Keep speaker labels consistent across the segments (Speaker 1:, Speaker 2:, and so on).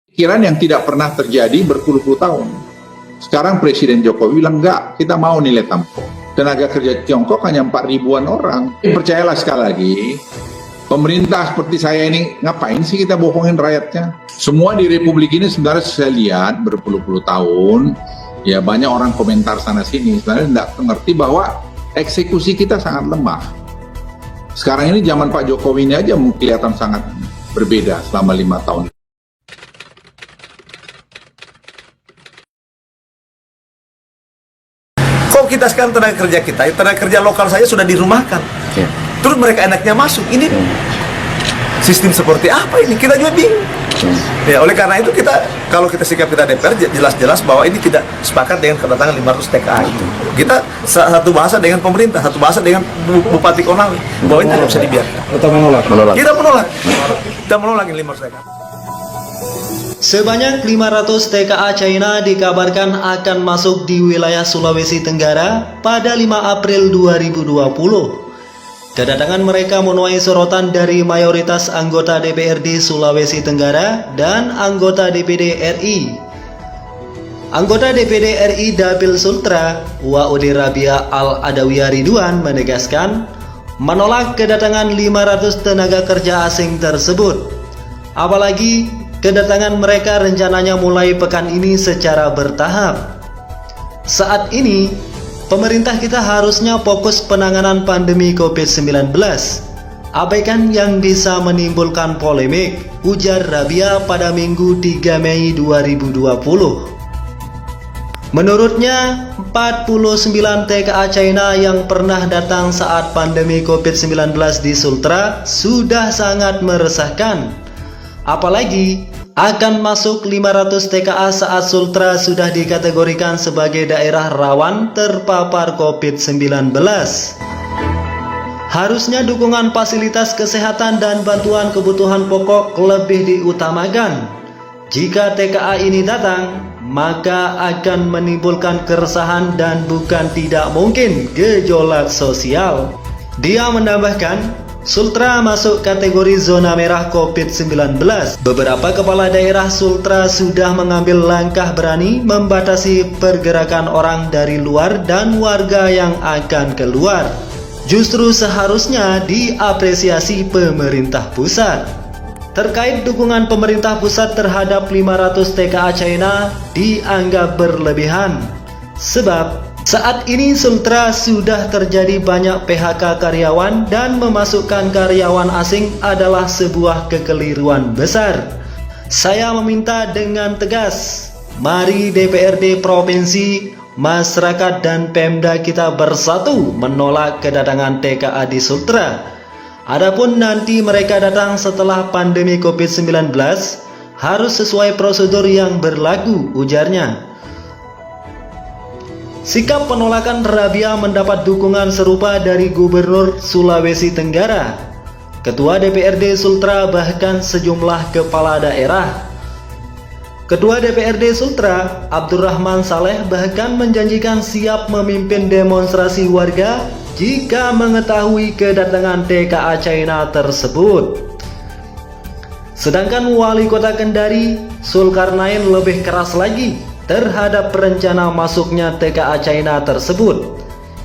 Speaker 1: Pikiran yang tidak pernah terjadi berpuluh-puluh tahun. Sekarang Presiden Jokowi bilang, enggak, kita mau nilai tambah. Tenaga kerja Tiongkok hanya 4.000-an orang. Percayalah sekali lagi, pemerintah seperti saya ini, ngapain sih kita bohongin rakyatnya? Semua di Republik ini sebenarnya saya lihat berpuluh-puluh tahun, ya banyak orang komentar sana-sini, sebenarnya tidak mengerti bahwa eksekusi kita sangat lemah. Sekarang ini zaman Pak Jokowi ini aja kelihatan sangat berbeda selama 5 tahun.
Speaker 2: Kok kita sekarang tenaga kerja lokal saya sudah dirumahkan.
Speaker 3: Ya.
Speaker 2: Terus mereka enaknya masuk. Ini sistem seperti apa ini? Kita juga bingung. Ya, oleh karena itu kalau kita sikap kita DPR jelas-jelas bahwa ini tidak sepakat dengan kedatangan 500 TKA itu. Kita satu bahasa dengan pemerintah, satu bahasa dengan Bupati Konawe bahwa ini tidak bisa dibiarkan.
Speaker 3: Atau menolak?
Speaker 2: Kita menolak. Kita menolak ini 500 TKA.
Speaker 4: Sebanyak 500 TKA China dikabarkan akan masuk di wilayah Sulawesi Tenggara pada 5 April 2020. Kedatangan mereka menuai sorotan dari mayoritas anggota DPRD Sulawesi Tenggara dan anggota DPD RI. Anggota DPD RI Dapil Sultra, Waode Rabia Al-Adawiyah Ridwan menegaskan menolak kedatangan 500 tenaga kerja asing tersebut. Apalagi kedatangan mereka rencananya mulai pekan ini secara bertahap. Saat ini, pemerintah kita harusnya fokus penanganan pandemi COVID-19. Abaikan yang bisa menimbulkan polemik, ujar Rabia pada Minggu 3 Mei 2020. Menurutnya, 49 TKA China yang pernah datang saat pandemi COVID-19 di Sultra sudah sangat meresahkan. Apalagi akan masuk 500 TKA saat Sultra sudah dikategorikan sebagai daerah rawan terpapar COVID-19. Harusnya dukungan fasilitas kesehatan dan bantuan kebutuhan pokok lebih diutamakan. Jika TKA ini datang, maka akan menimbulkan keresahan dan bukan tidak mungkin gejolak sosial. Dia menambahkan, Sultra masuk kategori zona merah COVID-19. Beberapa kepala daerah Sultra sudah mengambil langkah berani membatasi pergerakan orang dari luar dan warga yang akan keluar. Justru seharusnya diapresiasi pemerintah pusat. Terkait dukungan pemerintah pusat terhadap 500 TKA China dianggap berlebihan. Sebab saat ini Sultra sudah terjadi banyak PHK karyawan dan memasukkan karyawan asing adalah sebuah kekeliruan besar. Saya meminta dengan tegas, mari DPRD Provinsi, masyarakat dan Pemda kita bersatu menolak kedatangan TKA di Sultra. Adapun nanti mereka datang setelah pandemi COVID-19 harus sesuai prosedur yang berlaku, ujarnya. Sikap penolakan Rabia mendapat dukungan serupa dari Gubernur Sulawesi Tenggara, Ketua DPRD Sultra bahkan sejumlah kepala daerah. Ketua DPRD Sultra, Abdurrahman Saleh bahkan menjanjikan siap memimpin demonstrasi warga jika mengetahui kedatangan TKA China tersebut. Sedangkan Wali Kota Kendari, Zulkarnain lebih keras lagi terhadap rencana masuknya TKA China tersebut.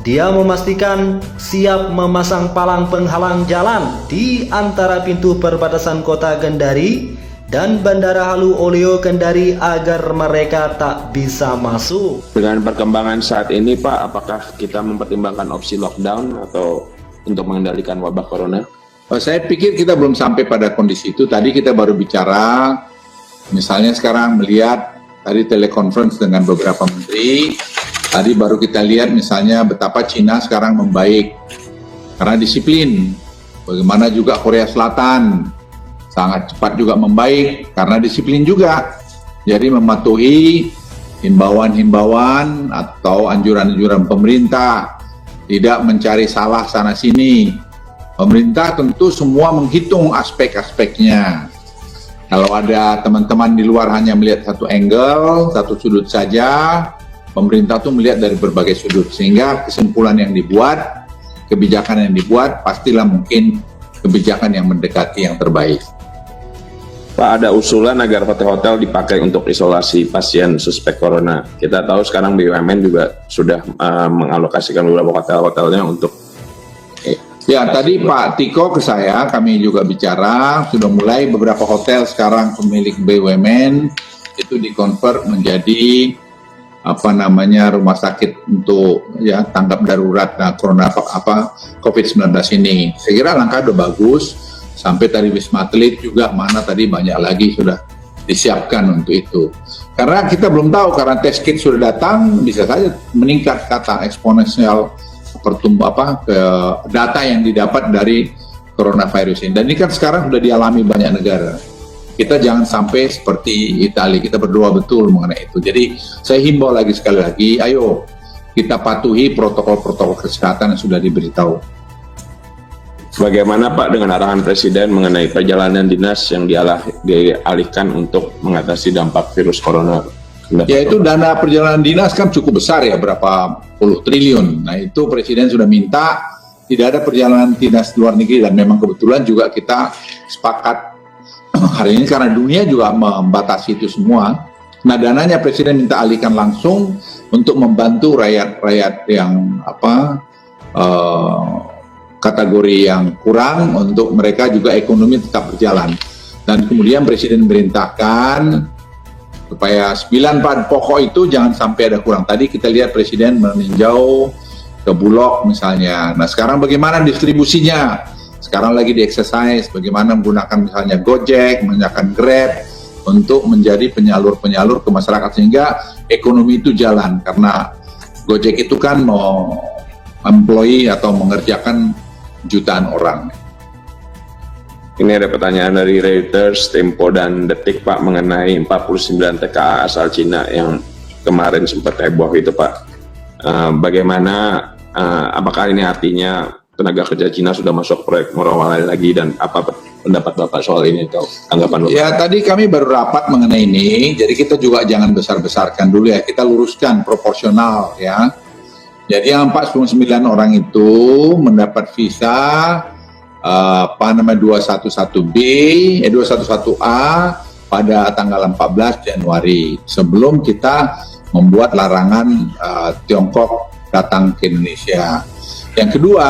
Speaker 4: Dia memastikan siap memasang palang penghalang jalan di antara pintu perbatasan kota Kendari dan Bandara Halu Oleo Kendari agar mereka tak bisa masuk.
Speaker 3: Dengan perkembangan saat ini Pak, apakah kita mempertimbangkan opsi lockdown atau untuk mengendalikan wabah corona?
Speaker 1: Saya pikir kita belum sampai pada kondisi itu. Tadi kita baru bicara, misalnya sekarang melihat tadi telekonferensi dengan beberapa menteri. Tadi baru kita lihat misalnya betapa Cina sekarang membaik karena disiplin. Bagaimana juga Korea Selatan sangat cepat juga membaik karena disiplin juga. Jadi mematuhi himbauan-himbauan atau anjuran-anjuran pemerintah, tidak mencari salah sana-sini. Pemerintah tentu semua menghitung aspek-aspeknya. Kalau ada teman-teman di luar hanya melihat satu angle, satu sudut saja, pemerintah tuh melihat dari berbagai sudut. Sehingga kesimpulan yang dibuat, kebijakan yang dibuat, pastilah mungkin kebijakan yang mendekati yang terbaik.
Speaker 3: Pak, ada usulan agar hotel-hotel dipakai untuk isolasi pasien suspek corona. Kita tahu sekarang BUMN juga sudah mengalokasikan beberapa hotel-hotelnya untuk
Speaker 1: Ya, tadi Pak Tiko ke saya, kami juga bicara, sudah mulai beberapa hotel sekarang pemilik BUMN itu dikonvert menjadi rumah sakit untuk ya tanggap darurat corona COVID-19 ini. Saya kira langkah udah bagus. Sampai tadi Wisma Atlet juga mana tadi banyak lagi sudah disiapkan untuk itu. Karena kita belum tahu, karena test kit sudah datang bisa saja meningkat kata eksponensial ke data yang didapat dari coronavirus ini. Dan ini kan sekarang sudah dialami banyak negara. Kita jangan sampai seperti Italia, kita berdoa betul mengenai itu. Jadi saya himbau lagi sekali lagi, ayo kita patuhi protokol-protokol kesehatan yang sudah diberitahu.
Speaker 3: Bagaimana Pak dengan arahan Presiden mengenai perjalanan dinas yang dialihkan untuk mengatasi dampak virus corona?
Speaker 1: Ya itu dana perjalanan dinas kan cukup besar ya, berapa puluh triliun. Nah itu Presiden sudah minta tidak ada perjalanan dinas luar negeri, dan memang kebetulan juga kita sepakat hari ini karena dunia juga membatasi itu semua. Nah dananya Presiden minta alihkan langsung untuk membantu rakyat-rakyat yang kategori yang kurang, untuk mereka juga ekonomi tetap berjalan. Dan kemudian Presiden merintahkan supaya 9 bahan pokok itu jangan sampai ada kurang. Tadi kita lihat Presiden meninjau ke Bulog misalnya. Nah sekarang bagaimana distribusinya? Sekarang lagi di-exercise bagaimana menggunakan misalnya Gojek, menggunakan Grab untuk menjadi penyalur-penyalur ke masyarakat sehingga ekonomi itu jalan. Karena Gojek itu kan mau employee atau mengerjakan jutaan orang.
Speaker 3: Ini ada pertanyaan dari Reuters, Tempo, dan Detik Pak mengenai 49 TKA asal Cina yang kemarin sempat heboh itu Pak. Bagaimana, apakah ini artinya tenaga kerja Cina sudah masuk proyek Morowali lagi, dan apa pendapat Bapak soal ini atau tanggapan Bapak?
Speaker 1: Ya tadi kami baru rapat mengenai ini, jadi kita juga jangan besar-besarkan dulu ya, kita luruskan proporsional ya. Jadi yang 49 orang itu mendapat visa 211B, 211A pada tanggal 14 Januari sebelum kita membuat larangan Tiongkok datang ke Indonesia. Yang kedua,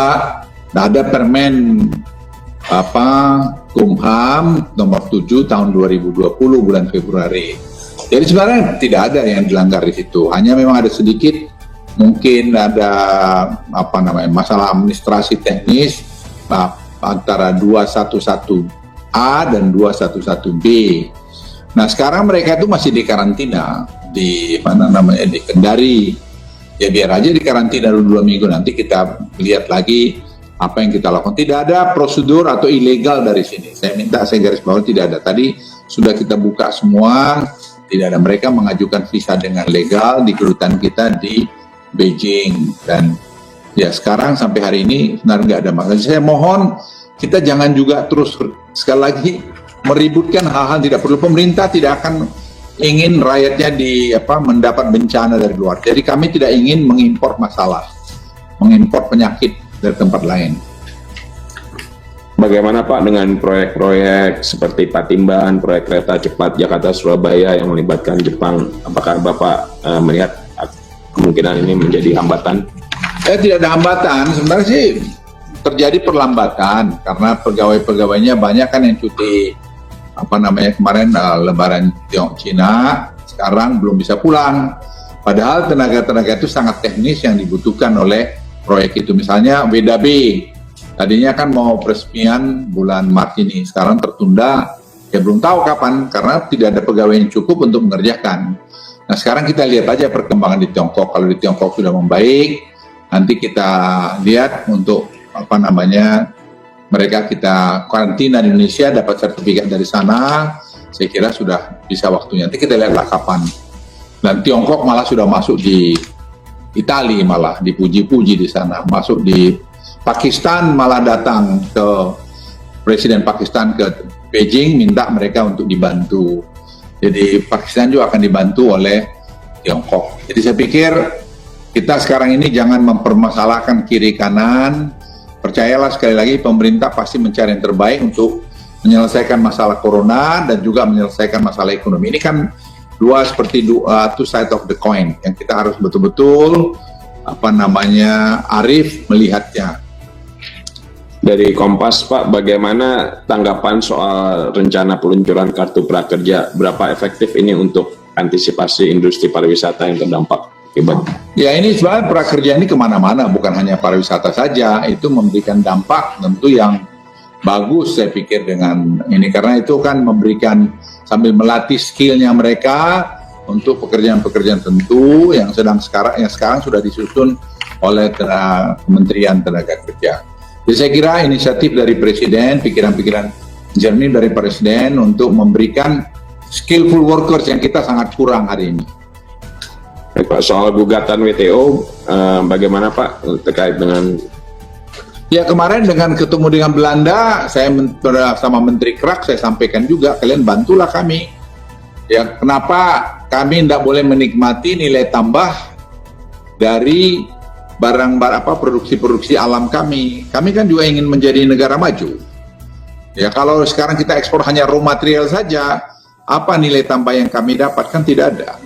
Speaker 1: ada Permen Kumham nomor 7 tahun 2020 bulan Februari. Jadi sebenarnya tidak ada yang dilanggar di situ, hanya memang ada sedikit mungkin ada masalah administrasi teknis antara 211A dan 211B. Nah sekarang mereka itu masih di karantina di di Kendari. Ya biar aja di karantina dulu 2 minggu, nanti kita lihat lagi apa yang kita lakukan. Tidak ada prosedur atau ilegal dari sini. Saya garis bawah tidak ada. Tadi sudah kita buka semua, tidak ada. Mereka mengajukan visa dengan legal di kedutaan kita di Beijing, dan ya sekarang sampai hari ini sebenarnya nggak ada masalah. Saya mohon kita jangan juga terus sekali lagi meributkan hal-hal tidak perlu. Pemerintah tidak akan ingin rakyatnya mendapat bencana dari luar. Jadi kami tidak ingin mengimpor masalah, mengimpor penyakit dari tempat lain.
Speaker 3: Bagaimana Pak dengan proyek-proyek seperti Patimban, proyek kereta cepat Jakarta-Surabaya yang melibatkan Jepang? Apakah Bapak melihat kemungkinan ini menjadi hambatan?
Speaker 1: Tidak ada hambatan, sebenarnya sih terjadi perlambatan karena pegawai-pegawainya banyak kan yang cuti kemarin Lebaran Cina, sekarang belum bisa pulang. Padahal tenaga-tenaga itu sangat teknis yang dibutuhkan oleh proyek itu. Misalnya WDB, tadinya kan mau peresmian bulan Maret ini, sekarang tertunda, ya belum tahu kapan karena tidak ada pegawai yang cukup untuk mengerjakan. Nah sekarang kita lihat aja perkembangan di Tiongkok. Kalau di Tiongkok sudah membaik, nanti kita lihat untuk mereka kita karantina di Indonesia, dapat sertifikat dari sana. Saya kira sudah bisa waktunya. Nanti kita lihatlah kapan. Dan Tiongkok malah sudah masuk di Italia, malah dipuji-puji di sana. Masuk di Pakistan, malah datang ke Presiden Pakistan ke Beijing minta mereka untuk dibantu. Jadi Pakistan juga akan dibantu oleh Tiongkok. Jadi saya pikir kita sekarang ini jangan mempermasalahkan kiri kanan. Percayalah sekali lagi pemerintah pasti mencari yang terbaik untuk menyelesaikan masalah corona dan juga menyelesaikan masalah ekonomi. Ini kan seperti two side of the coin yang kita harus betul-betul arif melihatnya.
Speaker 3: Dari Kompas, Pak, bagaimana tanggapan soal rencana peluncuran kartu prakerja? Berapa efektif ini untuk antisipasi industri pariwisata yang terdampak akibat?
Speaker 1: Ya, ini sebenarnya prakerja ini kemana-mana, bukan hanya pariwisata saja. Itu memberikan dampak tentu yang bagus, saya pikir, dengan ini. Karena itu kan memberikan, sambil melatih skillnya mereka untuk pekerjaan-pekerjaan tentu yang sekarang sudah disusun oleh Kementerian Tenaga Kerja. Jadi saya kira inisiatif dari Presiden, pikiran-pikiran jernih dari Presiden untuk memberikan skillful workers yang kita sangat kurang hari ini.
Speaker 3: Baik, Pak, soal gugatan WTO, bagaimana Pak terkait dengan?
Speaker 1: Ya, kemarin dengan ketemu dengan Belanda, saya sama Menteri Krak, saya sampaikan juga, kalian bantulah kami. Ya, kenapa kami tidak boleh menikmati nilai tambah dari produksi-produksi alam kami. Kami kan juga ingin menjadi negara maju. Ya, kalau sekarang kita ekspor hanya raw material saja, apa nilai tambah yang kami dapat? Kan tidak ada.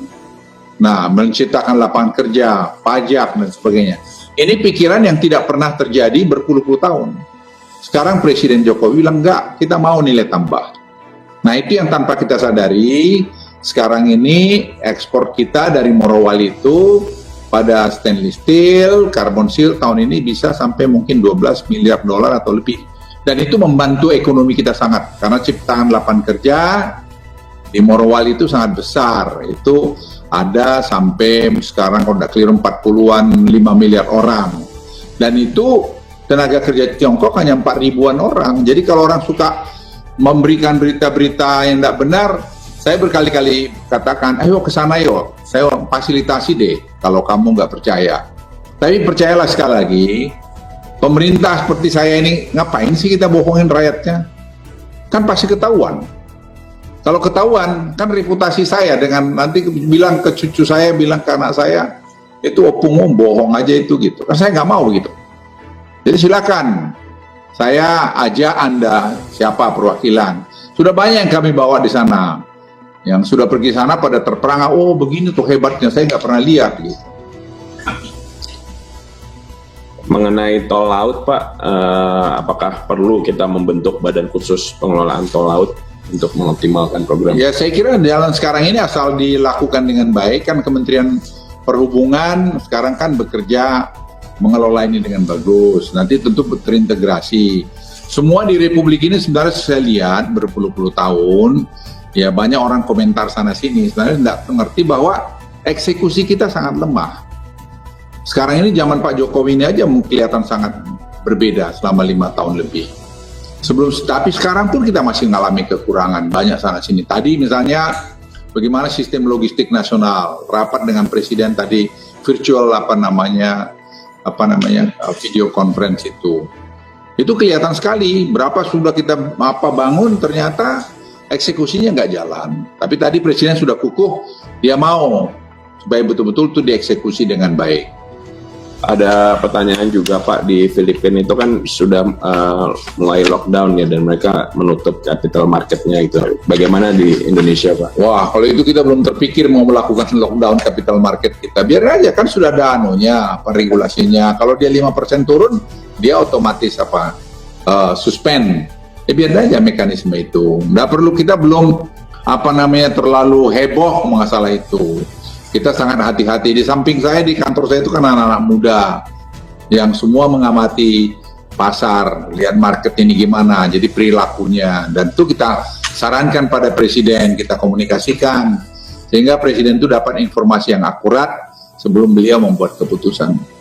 Speaker 1: Nah, menciptakan lapangan kerja, pajak, dan sebagainya. Ini pikiran yang tidak pernah terjadi berpuluh-puluh tahun. Sekarang Presiden Jokowi bilang, enggak, kita mau nilai tambah. Nah, itu yang tanpa kita sadari, sekarang ini ekspor kita dari Morowali itu pada stainless steel, carbon steel tahun ini bisa sampai mungkin 12 miliar dolar atau lebih. Dan itu membantu ekonomi kita sangat, karena ciptaan lapangan kerja di Morowali itu sangat besar. Itu ada sampai sekarang kalau tidak keliru 40-an 5 miliar orang. Dan itu tenaga kerja Tiongkok hanya 4 ribuan orang. Jadi kalau orang suka memberikan berita-berita yang tidak benar, saya berkali-kali katakan, ayo ke sana yuk, saya fasilitasi deh kalau kamu nggak percaya. Tapi percayalah sekali lagi, pemerintah seperti saya ini, ngapain sih kita bohongin rakyatnya? Kan pasti ketahuan. Kalau ketahuan, kan reputasi saya dengan nanti bilang ke cucu saya, bilang ke anak saya, itu opung bohong aja itu gitu. Kan saya nggak mau gitu. Jadi silakan, saya ajak Anda, siapa perwakilan. Sudah banyak yang kami bawa di sana. Yang sudah pergi sana pada terperangah, oh begini tuh hebatnya, saya nggak pernah lihat gitu.
Speaker 3: Mengenai tol laut, Pak, apakah perlu kita membentuk badan khusus pengelolaan tol laut untuk mengoptimalkan program?
Speaker 1: Ya, saya kira jalan sekarang ini asal dilakukan dengan baik, kan Kementerian Perhubungan sekarang kan bekerja mengelola ini dengan bagus. Nanti tentu terintegrasi. Semua di Republik ini sebenarnya saya lihat berpuluh-puluh tahun, ya banyak orang komentar sana-sini, sebenarnya tidak mengerti bahwa eksekusi kita sangat lemah. Sekarang ini zaman Pak Jokowi ini aja kelihatan sangat berbeda selama 5 tahun lebih. Tapi sekarang pun kita masih mengalami kekurangan banyak sana-sini. Tadi misalnya bagaimana sistem logistik nasional, rapat dengan Presiden tadi virtual video conference itu kelihatan sekali berapa sudah kita bangun, ternyata eksekusinya nggak jalan. Tapi tadi Presiden sudah kukuh, dia mau supaya betul-betul itu dieksekusi dengan baik.
Speaker 3: Ada pertanyaan juga, Pak, di Filipina itu kan sudah mulai lockdown ya, dan mereka menutup capital marketnya itu. Bagaimana di Indonesia, Pak?
Speaker 1: Wah, kalau itu kita belum terpikir mau melakukan lockdown capital market kita. Biar aja, kan sudah ada regulasinya. Kalau dia 5% turun, dia otomatis suspend. Ya biar aja mekanisme itu. Nggak perlu, kita belum terlalu heboh masalah itu. Kita sangat hati-hati. Di samping saya, di kantor saya itu kan anak-anak muda yang semua mengamati pasar, lihat market ini gimana, jadi perilakunya. Dan itu kita sarankan pada Presiden, kita komunikasikan sehingga Presiden itu dapat informasi yang akurat sebelum beliau membuat keputusan.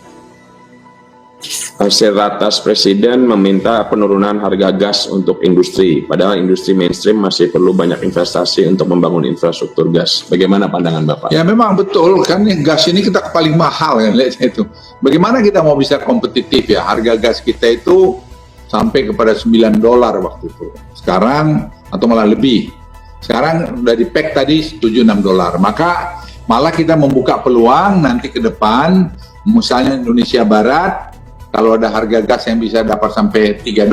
Speaker 3: Hasil ratas Presiden meminta penurunan harga gas untuk industri, padahal industri mainstream masih perlu banyak investasi untuk membangun infrastruktur gas. Bagaimana pandangan Bapak?
Speaker 1: Ya memang betul, kan gas ini kita paling mahal kan, lihat itu. Bagaimana kita mau bisa kompetitif ya, harga gas kita itu sampai kepada $9 waktu itu. Sekarang, atau malah lebih. Sekarang udah di pack tadi $76. Maka malah kita membuka peluang nanti ke depan, misalnya Indonesia Barat, kalau ada harga gas yang bisa dapat sampai $3,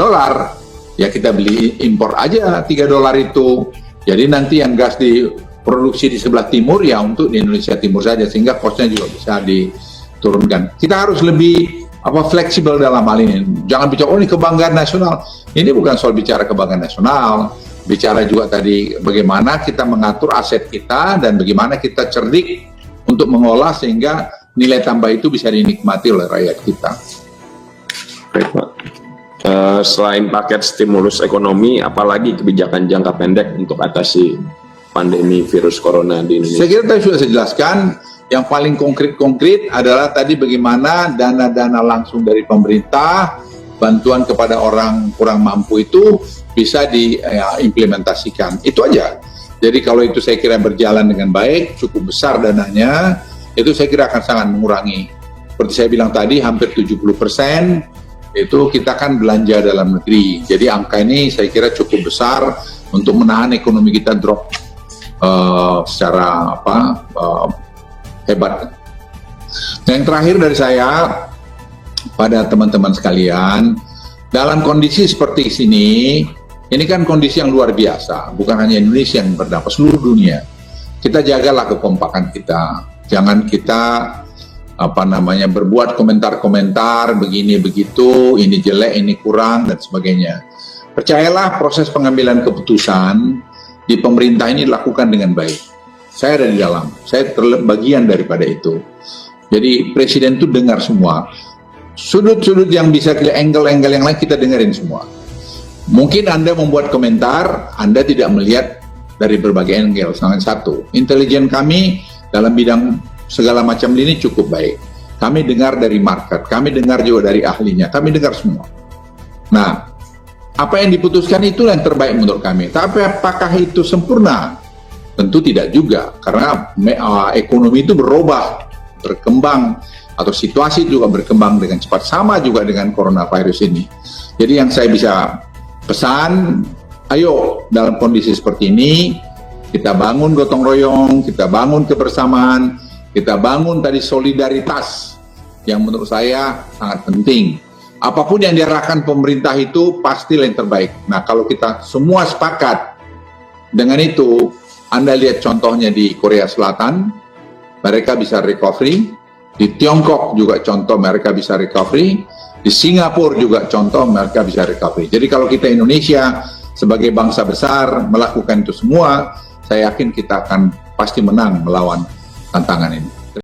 Speaker 1: ya kita beli impor aja $3 itu. Jadi nanti yang gas diproduksi di sebelah timur ya untuk di Indonesia Timur saja, sehingga costnya juga bisa diturunkan. Kita harus lebih fleksibel dalam hal ini. Jangan bicara ini kebanggaan nasional. Ini bukan soal bicara kebanggaan nasional. Bicara juga tadi bagaimana kita mengatur aset kita dan bagaimana kita cerdik untuk mengolah sehingga nilai tambah itu bisa dinikmati oleh rakyat kita.
Speaker 3: Baik, Pak. Selain paket stimulus ekonomi, apalagi kebijakan jangka pendek untuk atasi pandemi virus corona di Indonesia?
Speaker 1: Saya kira tadi sudah saya jelaskan, yang paling konkret adalah tadi bagaimana dana-dana langsung dari pemerintah, bantuan kepada orang kurang mampu itu bisa diimplementasikan. Itu aja. Jadi kalau itu saya kira berjalan dengan baik, cukup besar dananya, itu saya kira akan sangat mengurangi. Seperti saya bilang tadi, hampir 70% itu kita kan belanja dalam negeri. Jadi angka ini saya kira cukup besar untuk menahan ekonomi kita drop secara hebat. Dan yang terakhir dari saya pada teman-teman sekalian, dalam kondisi seperti ini kan kondisi yang luar biasa, bukan hanya Indonesia yang berdampak, seluruh dunia. Kita jagalah kekompakan kita, jangan kita berbuat komentar-komentar begini begitu, ini jelek, ini kurang dan sebagainya. Percayalah proses pengambilan keputusan di pemerintah ini dilakukan dengan baik. Saya ada di dalam, saya bagian daripada itu. Jadi presiden itu dengar semua. Sudut-sudut yang bisa kita angle-angle yang lain kita dengerin semua. Mungkin Anda membuat komentar, Anda tidak melihat dari berbagai angle. Salah satu, intelijen kami dalam bidang segala macam ini cukup baik. Kami dengar dari market, kami dengar juga dari ahlinya, kami dengar semua. Nah, apa yang diputuskan itu yang terbaik menurut kami. Tapi apakah itu sempurna? Tentu tidak juga, karena ekonomi itu berubah, berkembang, atau situasi juga berkembang dengan cepat, sama juga dengan coronavirus ini. Jadi yang saya bisa pesan, ayo dalam kondisi seperti ini, kita bangun gotong royong, kita bangun kebersamaan, kita bangun tadi solidaritas yang menurut saya sangat penting. Apapun yang diarahkan pemerintah itu pasti yang terbaik. Nah, kalau kita semua sepakat dengan itu, Anda lihat contohnya di Korea Selatan, mereka bisa recovery. Di Tiongkok juga contoh mereka bisa recovery. Di Singapura juga contoh mereka bisa recovery. Jadi kalau kita Indonesia sebagai bangsa besar melakukan itu semua, saya yakin kita akan pasti menang melawan tantangan ini.